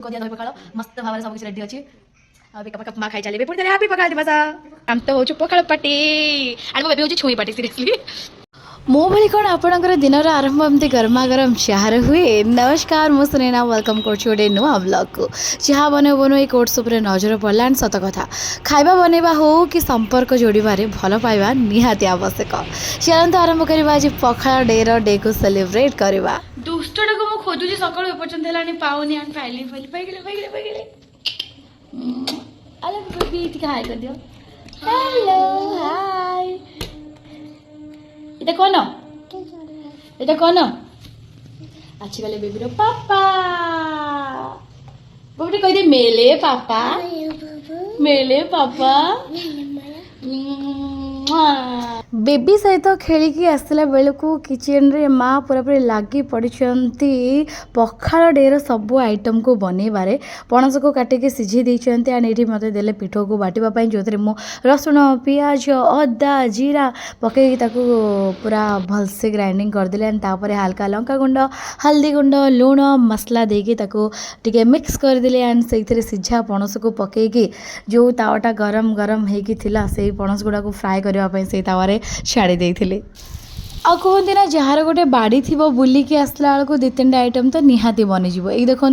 दही पखाड़ मस्त भाव सब किसी रेडी अच्छी मा खाई चलिए पुणी हैप्पी पखाड़ दिवस आम तो हो पखाड़ पार्टी एंड मो बेबी हो छुई पार्टी सीरियसली मो भाई कौन आपणकर दिन आरंभ एमती गरमा गरम चाह हुए। नमस्कार मु सुनैना वेलकम कर नुआ ब्लॉग को चाह बन बन ये कोर्स उपर नजर पड़ा एंड सत कथा खाଇବା बनवा हो कि संपर्क जोड़बार भल पाइबा निहाती आवश्यक। चलते आरंभ करवा आज पखाड़ डे को सेलिब्रेट करवा। दुष्टा को मु खोजुची सकाळू एपर्यंत हेलानी पाउनी एंड फाइनली पाइगले अरे बेबी टिके हाय कर दियो हेलो हाय এটা কোন এটা কোন আচ্ছা গেলে বেবির পাপা ববটি কই দে মেলে পাপা बेबी सहित खेलिकी आसला बेलू किचेन रे माँ पूरा पूरी लगी पड़ी पखाड़ डेर सब आइटम को बनइबारे पणस को काटिकी सिझी देते एंड ये मत देले पिठ को बाटिवाई जो मु रसुण पियाज अदा जीरा पकईकी ताकू पूरा भलसे ग्राइंडिंग करदे एंड तापर हल्का लंका गुंड हल्दी गुंड लुण मसला देकी ताकू टिके मिक्स करदे एंड से सिझा पणस को पकईकी जो तावाटा गरम गरम होगी से पणस गुड़ा को फ्राए करने से तावे छाड़ी देते आ कहते ना जार गोटे बाड़ी थी बुलिकी आसला बेलू दु तीन आइटम तो निहाती बनीज ये देखो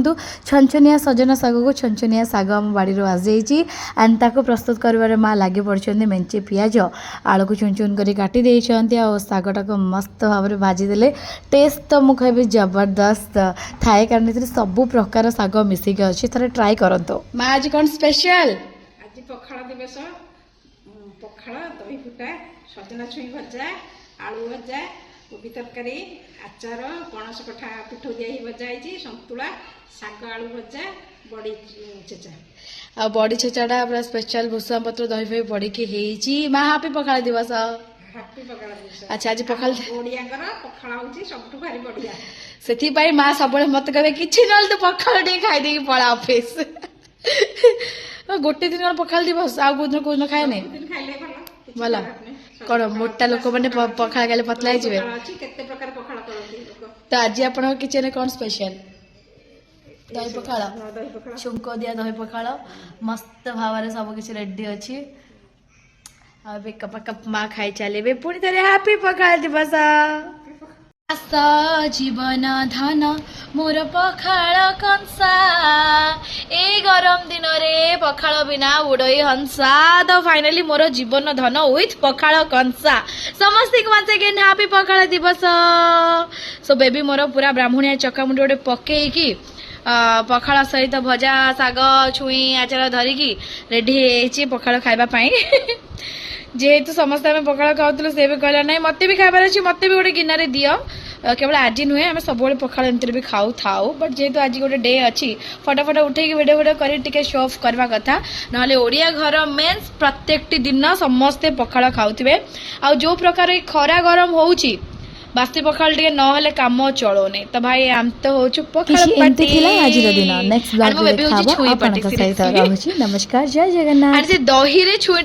छनछनिया सजना साग को छनछनिया साग आम बाड़ी आज जाइए एंड ताको प्रस्तुत कर माँ लगे पड़ते मेंचे पियाज आलू को चुन चुन कर काटी सागटा को मस्त भाव में भाजीदे टेस्ट तो मुझे जबरदस्त थाए कारण सब प्रकार साग मिसिक अच्छी थे ट्राए करते माँ आज कौन स्पेशल आज पखाड़ दिवस पखाड़ दही फुटा सजना छुई भजा आलू भजा कोबी तरकारी आचार पणस कठा पिठ दिया भजा संतुला शाग आलू भजा बड़ी छेचा आ बड़ी छेचाटा पूरा स्पेशल भूषण पत्र दही फही पड़ी माँ हापी पखाड़ दिवस हापी पखाड़ दिवस। अच्छा आज पखाड़ ओडियांकर पखाड़ होची सबठु भारी बढ़िया से माँ सब मत कहे कि तो पखाड़ टे खाई पड़ा ऑफिस गोटे दिन पखाड़ दिवस आ कोन खाए नहीं दिन खाइले भलो भला कौन मोटा लोक मैंने पखाड़ खाइले पतला हो जाए केते प्रकार पखाड़ करती लोक तो आज आप किचन कौन स्पेशल दही पखाड़ छुंक दिया दही पखाड़ मस्त भाव में सब किसी रेडी अच्छी कप माँ खाई चलिए पुणी थे हैप्पी पखाड़ दिवस जीवन धन मोर पखाड़ कंसा ए गरम दिन रे पखाड़ बिना उड़ई हंसा तो फाइनली मोर जीवन धन विथ पखाड़ कंसा समस्त वंस अगेन हैप्पी पखाड़ दिवस। सो बेबी मोर पूरा ब्राह्मणिया चकामुंडी गोटे पकईकी पखाड़ सहित भजा साग छुई आचार धरिकी रेडी पखाड़ खाइबापी जेहेतु समस्त आम पखाड़ खाऊलु से भी कहला ना मत भी खाइबार अच्छी मत भी गोटे गिनारे दियो केवल आज नुहे आम सब पखाड़ एमती भी खाऊ थाऊ बट जेहेतु आज गोटे डे अच्छी फटाफट उठे भिडियो भिडियो कर शो अफ करवा कथा ना ओडिया घर मेन्स प्रत्येक दिन समस्ते पखाड़ खाऊे आ जो प्रकार खरा गरम होउची बास्ती पखाड़ टे न काम चलोनी तो भाई आम तो हो पखाड़ नमस्कार जय जगन्नाथ। दही रे छुई